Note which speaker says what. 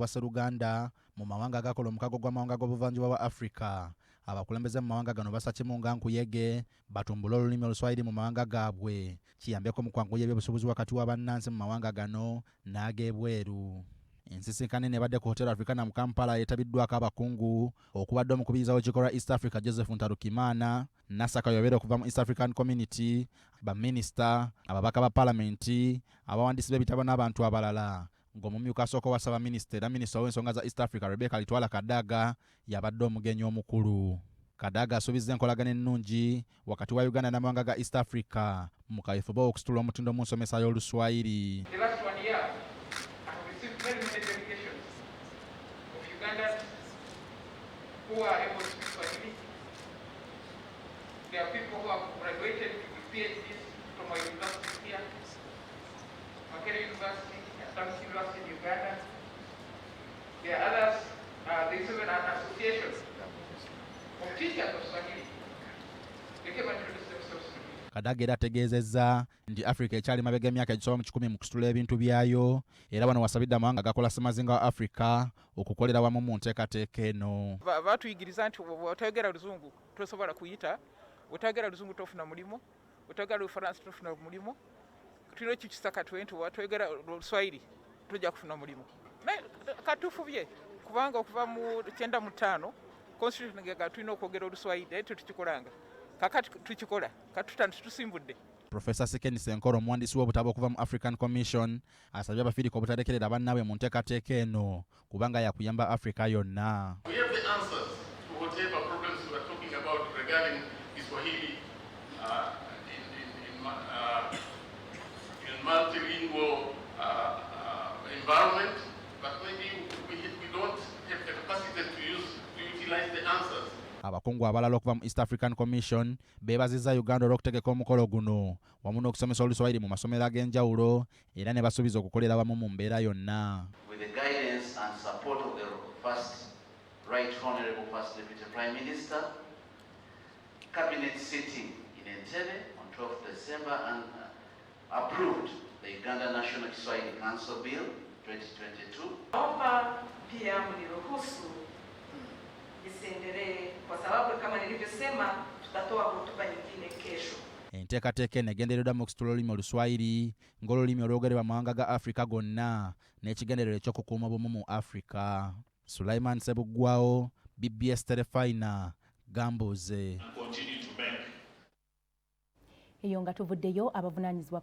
Speaker 1: Baseruganda mu mawanga agakola omukago gw'amawanga g'obuvanjuba bwa Africa. Abakulembeze mu mawanga gano basakemu nga nkuyege batumbula olulimi Oluswayiri mu mawanga gaabwe. Kiyambeko mu kwanguya eby'obusuubuzi wakati w'abannansi mu mawanga gano n'ag'ebweru. Ensisinkano ebadde ku Hotel Africana mu Kampala yetabiddwako abakungu okubadde omukubiriza w'ekikolwa East Africa Joseph Ntarukimana, Nasaka Yobera okuva mu East African Community, baminisita, ababaka ba palamenti, abawandiisi b'ebitabo n'abantu abalala. Ng'omumyuka asooka wasaba minisita era minisita w'ensonga za East Africa Rebecca Litwala Kadaga yabadde omugenyi omukulu. Kadaga asuubizza enkolagana ennungi wakati wa Uganda n'amawanga ga East Africa mu kaweefube okusitula omutindo mu nsomesa y'Oluswayiri.
Speaker 2: Very many delegations of Ugandans who are able to speak Swahili. There are people who have graduated with PhDs from our universities here, Makerere University, Atongozza University in Uganda. There are others, there is even an association of teachers of Swahili. They came and introduced themselves to me.
Speaker 1: Kadaga era ategeezezza nti Africa ekyali mabega emyaka egisoba mu 10 mu kusitula ebintu byayo, era bano wasabidde amawanga agakola ssemazinga wa Africa okukolera wamu mu nteekateeka eno.
Speaker 2: Batuyigiriza nti otayogera Luzungu tosobola kuyita, otayogera Luzungu tofuna mulimu, otayogera Lufaransa tofuna mulimu. Tulina ekikisaka nti watayogera Oluswayiri tojja kufuna mulimu. Katufubye kubanga okuva mu 95 constitution nga tulina okwogera Oluswayiri naye tetukikolanga. Kakati tukikola katutandise tusimbudde.
Speaker 1: Professor Sekeni Senkoro omuwandiisi w'obutabo okuva mu African Commission asabye abafiirika obutalekerera bannaabwe mu nteekateeka eno kubanga yakuyamba Africa yonna.
Speaker 3: We have the answers to whatever problems we are talking about regarding Swahili in multilingual environment, but maybe we don't have the capacity to utilize the answers.
Speaker 1: Abakungu abalala okuva mu East African Commission beebazizza Uganda olw'okutegeka omukolo guno wamu n'okusomesa Oluswayiri mu masomero ag'enjawulo era ne basuubiza okukolera wamu mu mbeera yonna.
Speaker 4: With the guidance and support of the first Right Honorable First Deputy Prime Minister, Cabinet sitting in Entebbe on 12th December and approved the Uganda National Kiswahili Council Bill 2022.
Speaker 5: Naomba pia mniruhusu isiendelee kwa sababu kama nilivyosema tutatoa hotuba nyingine kesho.
Speaker 1: Enteekateeka eno egendereddwa mu kusitula olulimi Oluswayiri ng'olulimi olwogerebwa mu mawanga ga Africa gonna n'ekigendererwa eky'okukuuma obumu mu Africa. Sulaiman Sebuggwawo, BBS Terefayina, Gambuuze.
Speaker 6: Eyo nga tuvuddeyo abavunaanyizibwa